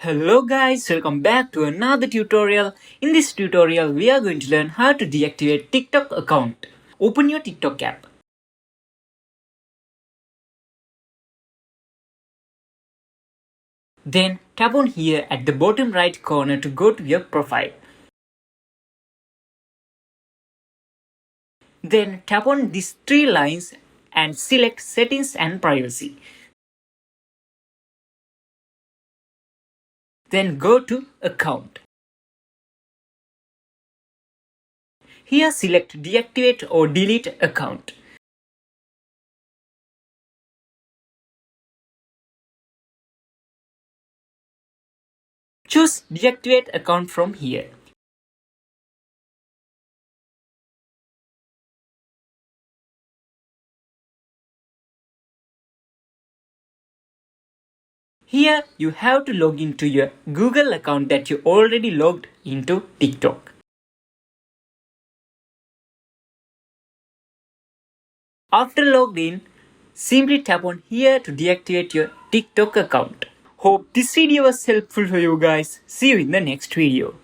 Hello guys, welcome back to another tutorial. In this tutorial, we are going to learn how to deactivate TikTok account. Open your TikTok app. Then tap on here at the bottom right corner to go to your profile. Then tap on these three lines and select settings and privacy. Then go to account. Here select deactivate or delete account. Choose deactivate account from here. Here you have to log into your Google account that you already logged into TikTok. After logged in, simply tap on here to deactivate your TikTok account. Hope this video was helpful for you guys. See you in the next video.